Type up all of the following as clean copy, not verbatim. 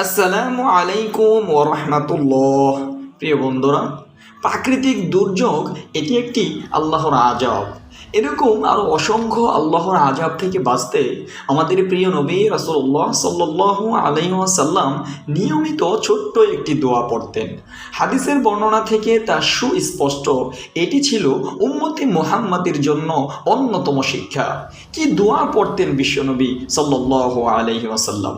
আসসালামু আলাইকুম ওয়া রাহমাতুল্লাহ। প্রিয় বন্ধুরা, প্রাকৃতিক দুর্যোগ এটি একটি আল্লাহর আযাব। এরকম আরও অসংখ্য আল্লাহর আযাব থেকে বাঁচতে আমাদের প্রিয় নবী রাসূলুল্লাহ সাল্লাল্লাহু আলাইহি ওয়াসাল্লাম নিয়মিত ছোট্ট একটি দোয়া পড়তেন। হাদিসের বর্ণনা থেকে তা সুস্পষ্ট, এটি ছিল উম্মতে মুহাম্মাদের জন্য অন্যতম শিক্ষা। কি দোয়া পড়তেন বিশ্বনবী সাল্লাল্লাহু আলাইহি ওয়াসাল্লাম?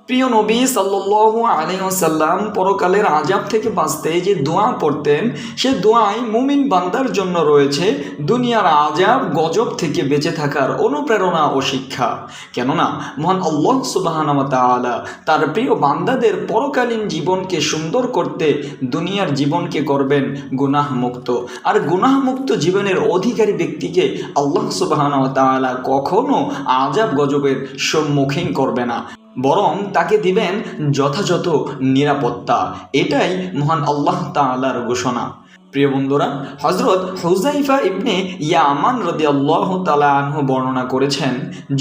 প্রিয় নবী সাল্লাল্লাহু আলাইহি ওয়াসাল্লাম পরকালের আযাব থেকে বাঁচতে যে দোয়া পড়তেন, সে দোয়ায় মুমিন বান্দার জন্য রয়েছে দুনিয়ার আযাব গজব থেকে বেঁচে থাকার অনুপ্রেরণা ও শিক্ষা। কেননা মহান আল্লাহ সুবহানাহু ওয়া তাআলা তার প্রিয় বান্দাদের পরকালীন জীবনকে সুন্দর করতে দুনিয়ার জীবনকে করবেন গুনাহমুক্ত। আর গুনাহমুক্ত জীবনের অধিকারী ব্যক্তিকে আল্লাহ সুবহানাহু ওয়া তাআলা কখনো আযাব গজবের সম্মুখীন করবে না, বরং তাকে দিবেন যথাযথ নিরাপত্তা। এটাই মহান আল্লাহ তাআলার ঘোষণা। প্রিয় বন্ধুরা, হযরত হুযাইফা ইবনে ইয়ামান রাদিয়াল্লাহু তাআলা আনহু বর্ণনা করেছেন,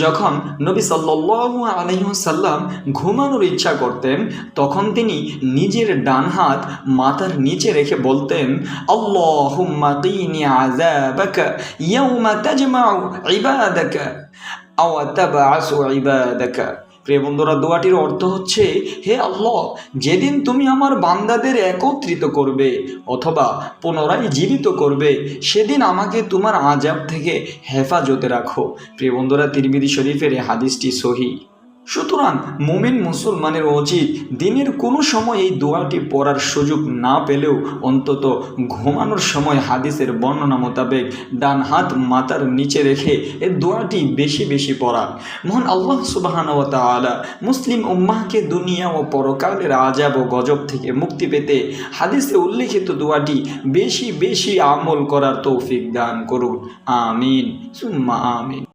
যখন নবী সাল্লাল্লাহু আলাইহি ওয়াসাল্লাম ঘুমানোর ইচ্ছা করতেন, তখন তিনি নিজের ডান হাত মাথার নিচে রেখে বলতেন, আল্লাহুম্মা কিনি আযাবাকা ইয়াওমা তাজমাউ ইবাদাকা আও তাবআসু ইবাদাকা। প্রিয় বন্ধুরা, দোয়াটির অর্থ হচ্ছে, হে আল্লাহ, যেদিন তুমি আমার বান্দাদের একত্রিত করবে অথবা পুনরায় জীবিত করবে, সেদিন আমাকে তোমার আযাব থেকে হেফাজতে রাখো। প্রিয় বন্ধুরা, তিরমিজি শরীফের এই হাদিসটি সহিহ। সুতরাং মুমিন মুসলমানের উচিত দিনের কোনো সময় এই দোয়াটি পড়ার সুযোগ না পেলেও অন্তত ঘুমানোর সময় হাদিসের বর্ণনা মোতাবেক ডান হাত মাথার নিচে রেখে এই দোয়াটি বেশি বেশি পড়া। মহান আল্লাহ সুবহানাহু ওয়া তাআলা মুসলিম উম্মাহকে দুনিয়া ও পরকালের আযাব ও গজব থেকে মুক্তি পেতে হাদিসে উল্লেখিত দোয়াটি বেশি বেশি আমল করার তৌফিক দান করুন। আমিন সুম্মা আমিন।